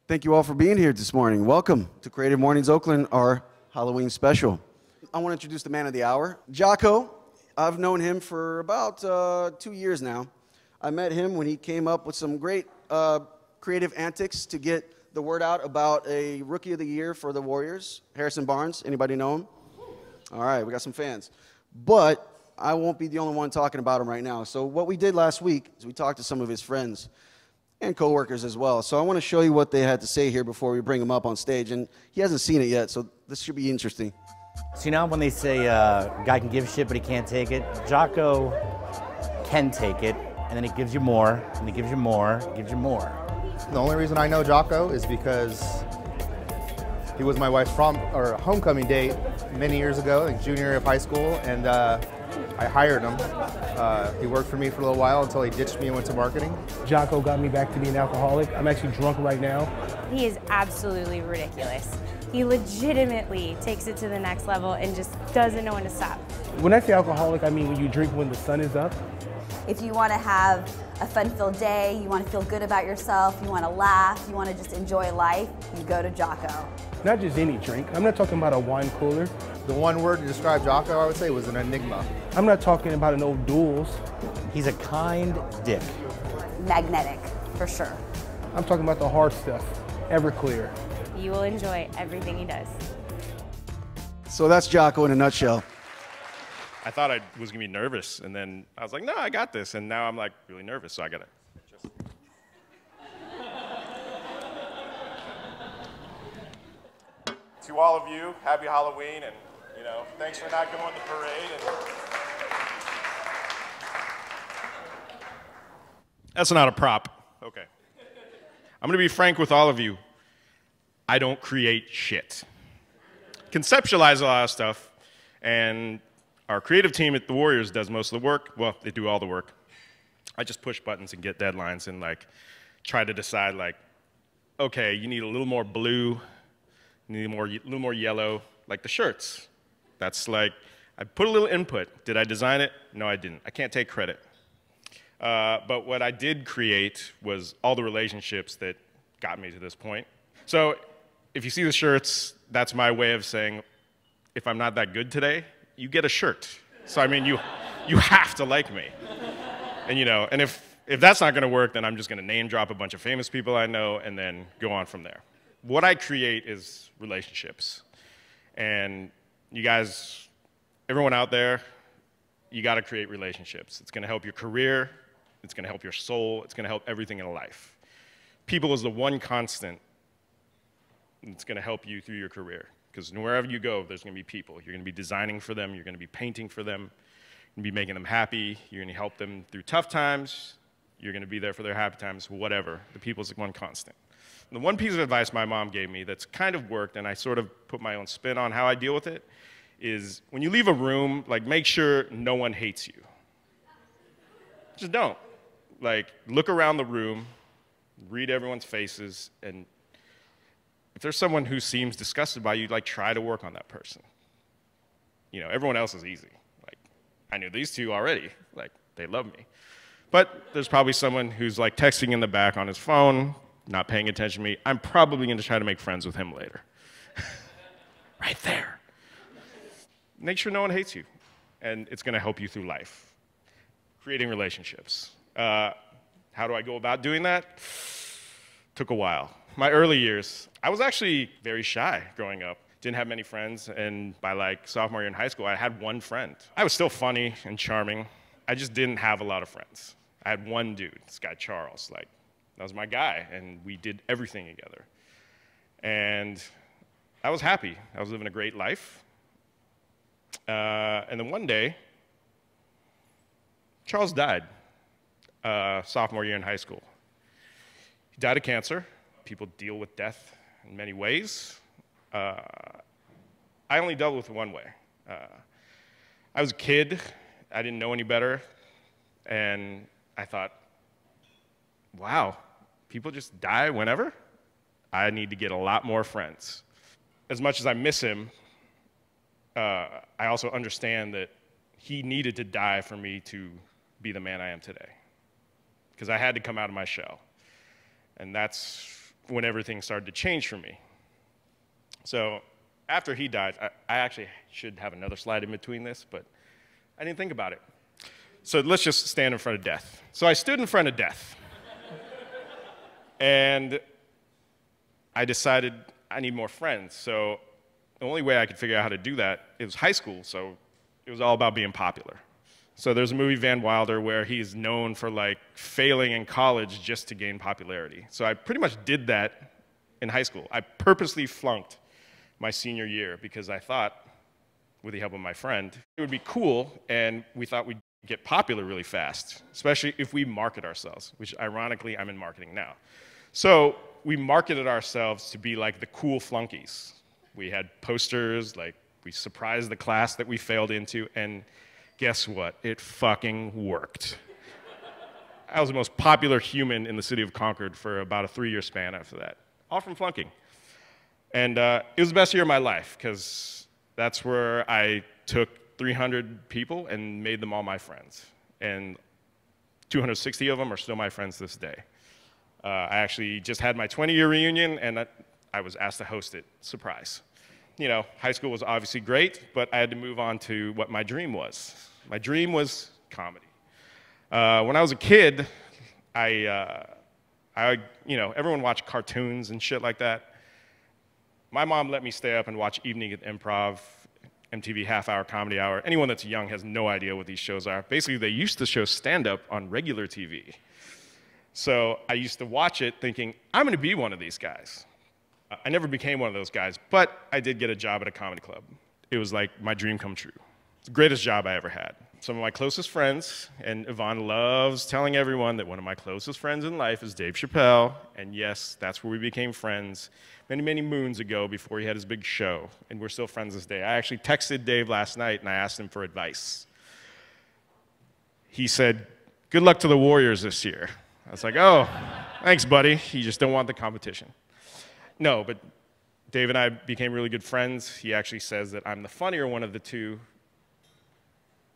Thank you all for being here this morning. Welcome to Creative Mornings Oakland, our Halloween special. I want to introduce the man of the hour, Joco. I've known him for about 2 years now. I met him when he came up with some great creative antics to get the word out about a Rookie of the Year for the Warriors, Harrison Barnes. Anybody know him? All right, we got some fans. But I won't be the only one talking about him right now. So what we did last week is we talked to some of his friends and coworkers as well. So I want to show you what they had to say here before we bring him up on stage. And he hasn't seen it yet, so this should be interesting. So you know when they say guy can give shit but he can't take it? Joco can take it, and then he gives you more, and he gives you more, gives you more. The only reason I know Joco is because he was my wife's homecoming date many years ago, like junior year of high school, and I hired him. He worked for me for a little while until he ditched me and went to marketing. Joco got me back to being an alcoholic. I'm actually drunk right now. He is absolutely ridiculous. He legitimately takes it to the next level and just doesn't know when to stop. When I say alcoholic, I mean when you drink when the sun is up. If you want to have a fun-filled day, you want to feel good about yourself, you want to laugh, you want to just enjoy life, you go to Joco. Not just any drink. I'm not talking about a wine cooler. The one word to describe Joco, I would say, was an enigma. I'm not talking about an old Duels. He's a kind dick. Magnetic, for sure. I'm talking about the hard stuff. Everclear. You will enjoy everything he does. So that's Joco in a nutshell. I thought I was gonna be nervous, and then I was like, no, I got this, and now I'm like really nervous, so I gotta just... To all of you, happy Halloween, and thanks for not going to the parade. That's not a prop. Okay. I'm gonna be frank with all of you. I don't create shit. Conceptualize a lot of stuff, and our creative team at the Warriors does most of the work. Well, they do all the work. I just push buttons and get deadlines and try to decide okay, you need a little more blue, you need a little more yellow, like the shirts. That's I put a little input. Did I design it? No, I didn't. I can't take credit. But what I did create was all the relationships that got me to this point. So if you see the shirts, that's my way of saying, if I'm not that good today, you get a shirt. So I mean, you have to like me. And if that's not gonna work, then I'm just gonna name drop a bunch of famous people I know and then go on from there. What I create is relationships. And you guys, everyone out there, you gotta create relationships. It's gonna help your career, it's gonna help your soul, it's gonna help everything in life. People is the one constant that's gonna help you through your career. Because wherever you go, there's going to be people. You're going to be designing for them. You're going to be painting for them. You're going to be making them happy. You're going to help them through tough times. You're going to be there for their happy times, whatever. The people's one constant. And the one piece of advice my mom gave me that's kind of worked, and I sort of put my own spin on how I deal with it, is when you leave a room, make sure no one hates you. Just don't. Look around the room, read everyone's faces, and if there's someone who seems disgusted by you, try to work on that person. Everyone else is easy. I knew these two already. They love me. But there's probably someone who's texting in the back on his phone, not paying attention to me. I'm probably gonna try to make friends with him later. Right there. Make sure no one hates you, and it's gonna help you through life. Creating relationships. How do I go about doing that? Took a while. My early years, I was actually very shy growing up. Didn't have many friends, and by sophomore year in high school, I had one friend. I was still funny and charming. I just didn't have a lot of friends. I had one dude, this guy Charles, that was my guy, and we did everything together. And I was happy. I was living a great life. And then one day, Charles died, sophomore year in high school. He died of cancer. People deal with death in many ways. I only dealt with it one way. I was a kid, I didn't know any better, and I thought, wow, people just die whenever? I need to get a lot more friends. As much as I miss him, I also understand that he needed to die for me to be the man I am today, because I had to come out of my shell. And that's when everything started to change for me. So after he died, I actually should have another slide in between this, but I didn't think about it. So let's just stand in front of death. So I stood in front of death. And I decided I need more friends. So the only way I could figure out how to do that, it was high school, so it was all about being popular. So there's a movie, Van Wilder, where he's known for like failing in college just to gain popularity. So I pretty much did that in high school. I purposely flunked my senior year because I thought, with the help of my friend, it would be cool, and we thought we'd get popular really fast, especially if we market ourselves, which ironically I'm in marketing now. So we marketed ourselves to be like the cool flunkies. We had posters, like we surprised the class that we failed into, and guess what? It fucking worked. I was the most popular human in the city of Concord for about a 3-year span after that, all from flunking. And it was the best year of my life, because that's where I took 300 people and made them all my friends. And 260 of them are still my friends to this day. I actually just had my 20-year reunion, and I was asked to host it. Surprise. You know, high school was obviously great, but I had to move on to what my dream was. My dream was comedy. When I was a kid, you know, everyone watched cartoons and shit like that. My mom let me stay up and watch Evening at Improv, MTV Half Hour, Comedy Hour. Anyone that's young has no idea what these shows are. Basically, they used to show stand-up on regular TV. So I used to watch it thinking, I'm going to be one of these guys. I never became one of those guys, but I did get a job at a comedy club. It was like my dream come true. It's the greatest job I ever had. Some of my closest friends, and Yvonne loves telling everyone that one of my closest friends in life is Dave Chappelle, and yes, that's where we became friends many, many moons ago before he had his big show, and we're still friends this day. I actually texted Dave last night, and I asked him for advice. He said, good luck to the Warriors this year. I was like, oh, thanks, buddy. You just don't want the competition. No, but Dave and I became really good friends. He actually says that I'm the funnier one of the two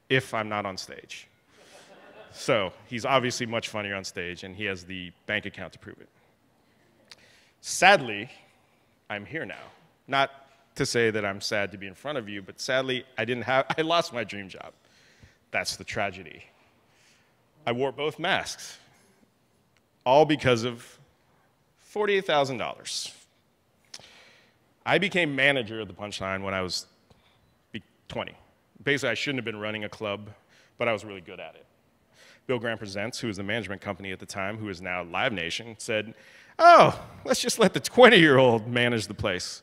if I'm not on stage. So he's obviously much funnier on stage, and he has the bank account to prove it. Sadly, I'm here now. Not to say that I'm sad to be in front of you, but sadly, I lost my dream job. That's the tragedy. I wore both masks, all because of $48,000. I became manager of the Punchline when I was 20. Basically, I shouldn't have been running a club, but I was really good at it. Bill Graham Presents, who was the management company at the time, who is now Live Nation, said, oh, let's just let the 20-year-old manage the place.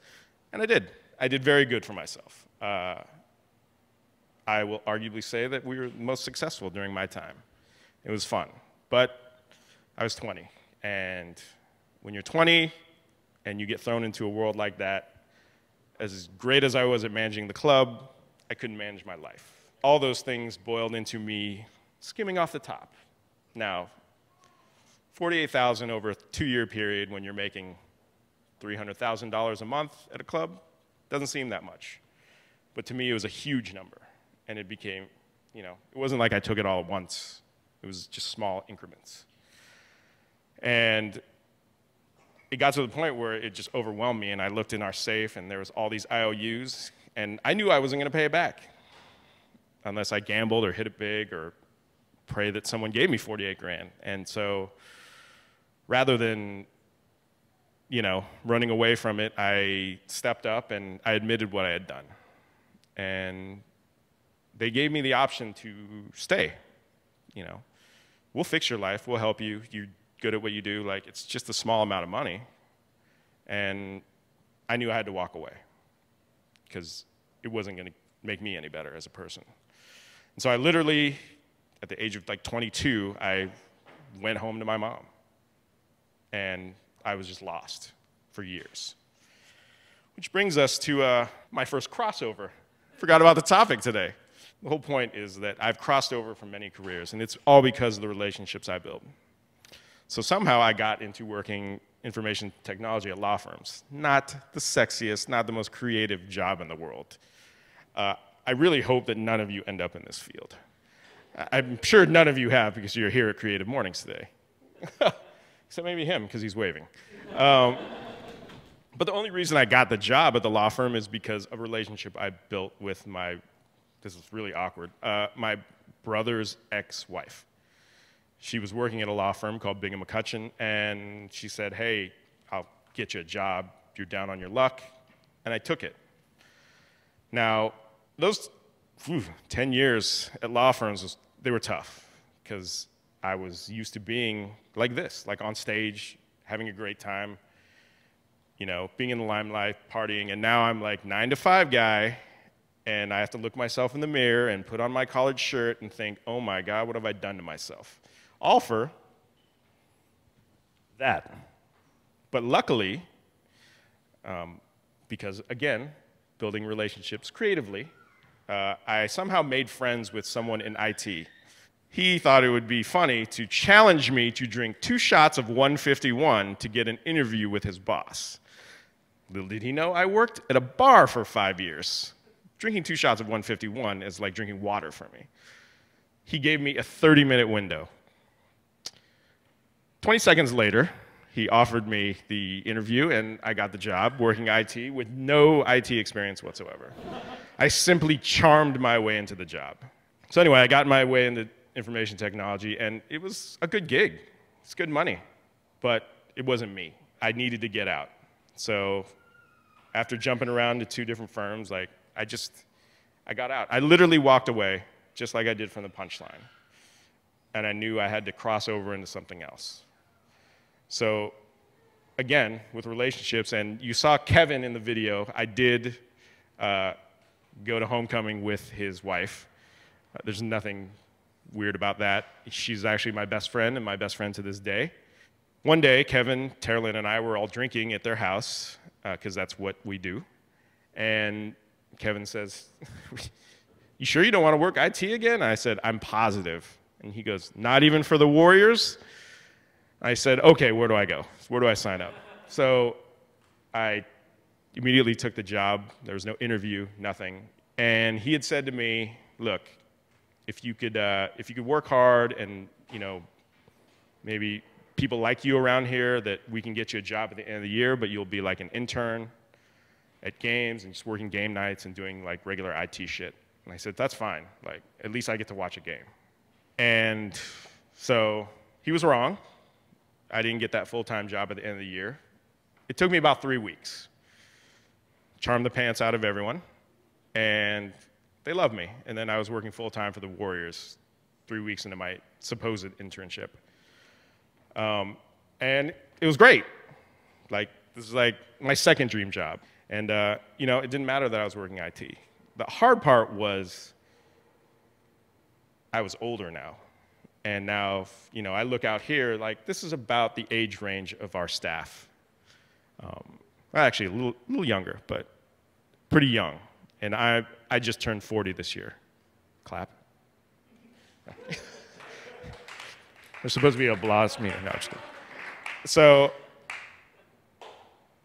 And I did. I did very good for myself. I will arguably say that we were the most successful during my time. It was fun. But I was 20. And when you're 20 and you get thrown into a world like that, as great as I was at managing the club, I couldn't manage my life. All those things boiled into me skimming off the top. Now, $48,000 over a 2-year period when you're making $300,000 a month at a club doesn't seem that much. But to me, it was a huge number. And it became, you know, it wasn't like I took it all at once. It was just small increments. And it got to the point where it just overwhelmed me, and I looked in our safe, and there was all these IOUs, and I knew I wasn't going to pay it back unless I gambled or hit it big or pray that someone gave me 48 grand. And so rather than, you know, running away from it, I stepped up and I admitted what I had done. And they gave me the option to stay. You know, we'll fix your life, we'll help you, you're good at what you do, like it's just a small amount of money. And I knew I had to walk away because it wasn't going to make me any better as a person. And so I literally, at the age of like 22, I went home to my mom. And I was just lost for years. Which brings us to my first crossover. Forgot about the topic today. The whole point is that I've crossed over from many careers, and it's all because of the relationships I built. So somehow I got into working information technology at law firms. Not the sexiest, not the most creative job in the world. I really hope that none of you end up in this field. I'm sure none of you have because you're here at Creative Mornings today. Except maybe him, because he's waving. But the only reason I got the job at the law firm is because of a relationship I built with this is really awkward, my brother's ex-wife. She was working at a law firm called Bingham McCutcheon, and she said, hey, I'll get you a job. You're down on your luck. And I took it. Now, those 10 years at law firms, they were tough, because I was used to being like this, like on stage, having a great time, you know, being in the limelight, partying, and now I'm like 9-to-5 guy, and I have to look myself in the mirror and put on my collared shirt and think, oh my God, what have I done to myself? All for that. But luckily, because again, building relationships creatively, I somehow made friends with someone in IT. He thought it would be funny to challenge me to drink 2 shots of 151 to get an interview with his boss. Little did he know I worked at a bar for 5 years. Drinking 2 shots of 151 is like drinking water for me. He gave me a 30-minute window. 20 seconds later, he offered me the interview, and I got the job working IT with no IT experience whatsoever. I simply charmed my way into the job. So anyway, I got my way into information technology, and it was a good gig. It's good money, but it wasn't me. I needed to get out. So after jumping around to 2 different firms, like I got out. I literally walked away, just like I did from the punchline. And I knew I had to cross over into something else. So again, with relationships, and you saw Kevin in the video, I did go to homecoming with his wife. There's nothing weird about that. She's actually my best friend and my best friend to this day. One day, Kevin, Terlin, and I were all drinking at their house, because that's what we do. And Kevin says, you sure you don't want to work IT again? I said, I'm positive. And he goes, not even for the Warriors? I said, okay, where do I go? Where do I sign up? So I immediately took the job. There was no interview, nothing. And he had said to me, look, if you could work hard and, you know, maybe people like you around here, that we can get you a job at the end of the year, but you'll be like an intern at games and just working game nights and doing like regular IT shit. And I said, that's fine. Like, at least I get to watch a game. And so he was wrong. I didn't get that full-time job at the end of the year. It took me about 3 weeks. Charmed the pants out of everyone, and they loved me. And then I was working full-time for the Warriors 3 weeks into my supposed internship. And it was great. Like, this is like my second dream job. And, you know, it didn't matter that I was working IT. The hard part was I was older now. And now, you know, I look out here, like, this is about the age range of our staff. Well, actually, a little younger, but pretty young. And I just turned 40 this year. Clap. There's supposed to be a applause meeting. No, I'm just kidding. So,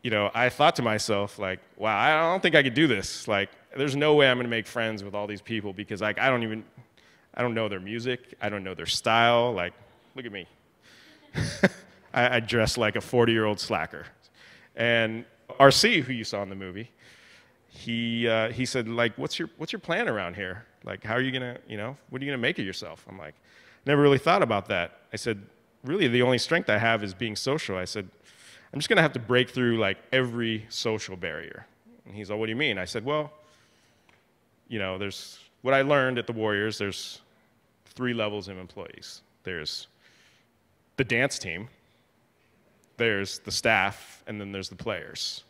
you know, I thought to myself, like, wow, I don't think I could do this. Like, there's no way I'm going to make friends with all these people because, like, I don't know their music. I don't know their style. Like, look at me. I dress like a 40-year-old slacker. And RC, who you saw in the movie, he said, like, what's your plan around here? Like, how are you gonna, you know, what are you gonna make of yourself? I'm like, never really thought about that. I said, really, the only strength I have is being social. I said, I'm just gonna have to break through like every social barrier. And he's like, what do you mean? I said, well, you know, there's what I learned at the Warriors. There's 3 levels of employees. There's the dance team, there's the staff, and then there's the players.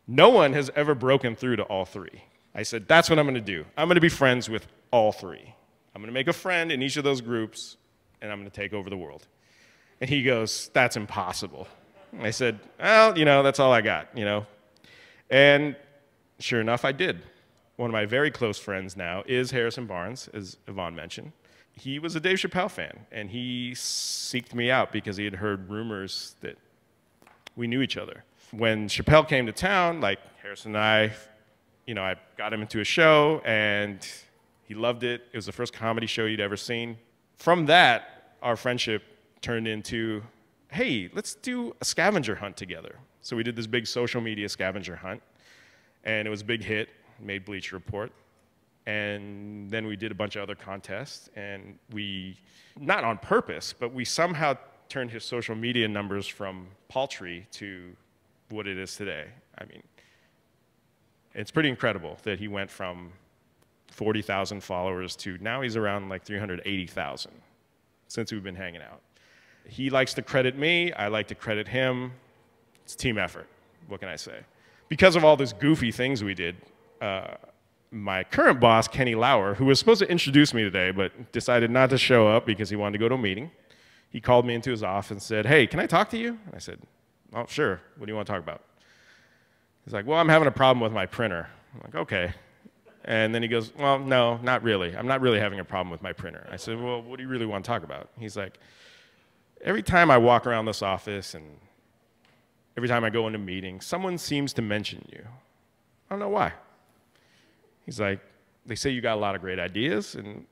No one has ever broken through to all 3. I said, that's what I'm going to do. I'm going to be friends with all 3. I'm going to make a friend in each of those groups, and I'm going to take over the world. And he goes, that's impossible. And I said, well, you know, that's all I got, you know. And sure enough, I did. one of my very close friends now is Harrison Barnes, as Yvonne mentioned. He was a Dave Chappelle fan, and he seeked me out because he had heard rumors that we knew each other. When Chappelle came to town, like Harrison and I got him into a show, and he loved it. It was the first comedy show he'd ever seen. From that, our friendship turned into, hey, let's do a scavenger hunt together. So we did this big social media scavenger hunt, and it was a big hit, made Bleacher Report. And then we did a bunch of other contests, and we, not on purpose, but we somehow turned his social media numbers from paltry to what it is today. I mean, it's pretty incredible that he went from 40,000 followers to now he's around like 380,000 since we've been hanging out. He likes to credit me, I like to credit him. It's a team effort, what can I say? Because of all those goofy things we did, my current boss, Kenny Lauer, who was supposed to introduce me today but decided not to show up because he wanted to go to a meeting, he called me into his office and said, hey, can I talk to you? And I said, oh, sure, what do you want to talk about? He's like, well, I'm having a problem with my printer. I'm like, okay. And then he goes, well, no, not really. I'm not really having a problem with my printer. I said, well, what do you really want to talk about? He's like, every time I walk around this office and every time I go into meetings, someone seems to mention you. I don't know why. He's like, they say you got a lot of great ideas, and,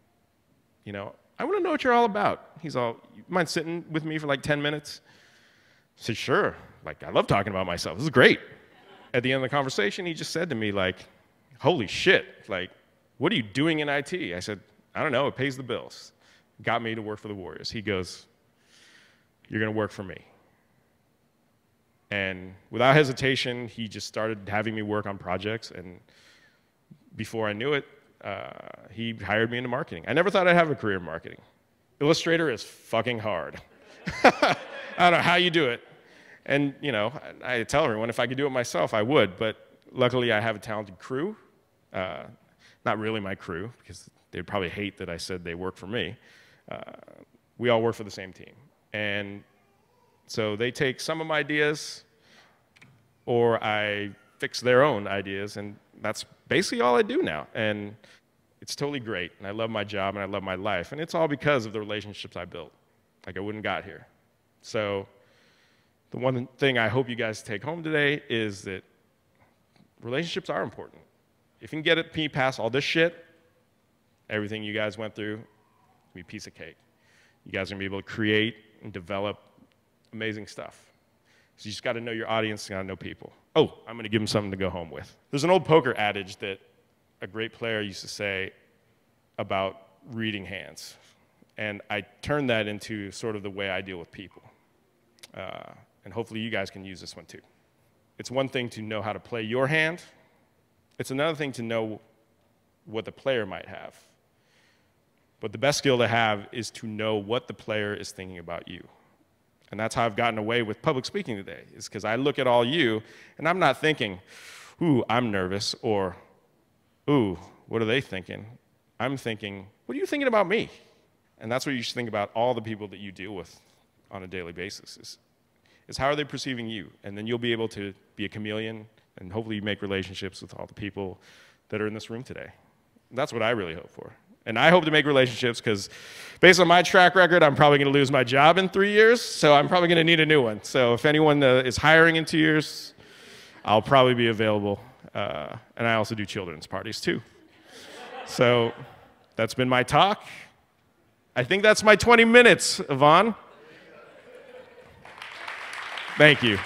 I want to know what you're all about. He's all, you mind sitting with me for like 10 minutes? I said, sure. Like, I love talking about myself. This is great. At the end of the conversation, he just said to me, like, holy shit, like, what are you doing in IT? I said, I don't know, it pays the bills. Got me to work for the Warriors. He goes, you're going to work for me. And without hesitation, he just started having me work on projects, and before I knew it, he hired me into marketing. I never thought I'd have a career in marketing. Illustrator is fucking hard. I don't know how you do it. And, I tell everyone if I could do it myself, I would, but luckily I have a talented crew. Not really my crew, because they'd probably hate that I said they work for me. We all work for the same team. And so they take some of my ideas, or I fix their own ideas, and that's basically all I do now. And it's totally great, and I love my job, and I love my life, and it's all because of the relationships I built. Like, I wouldn't got here. So the one thing I hope you guys take home today is that relationships are important. If you can get it past all this shit, everything you guys went through, it'll be a piece of cake. You guys are gonna be able to create and develop amazing stuff. So you just gotta know your audience, you gotta know people. Oh, I'm gonna give them something to go home with. There's an old poker adage that a great player used to say about reading hands. And I turned that into sort of the way I deal with people. And hopefully you guys can use this one too. It's one thing to know how to play your hand. It's another thing to know what the player might have. But the best skill to have is to know what the player is thinking about you. And that's how I've gotten away with public speaking today, is because I look at all you, and I'm not thinking, ooh, I'm nervous, or, ooh, what are they thinking? I'm thinking, what are you thinking about me? And that's what you should think about all the people that you deal with on a daily basis, is how are they perceiving you? And then you'll be able to be a chameleon, and hopefully you make relationships with all the people that are in this room today. That's what I really hope for. And I hope to make relationships because based on my track record, I'm probably going to lose my job in 3 years, so I'm probably going to need a new one. So if anyone is hiring in 2 years, I'll probably be available. And I also do children's parties too. So that's been my talk. I think that's my 20 minutes, Yvonne. Thank you.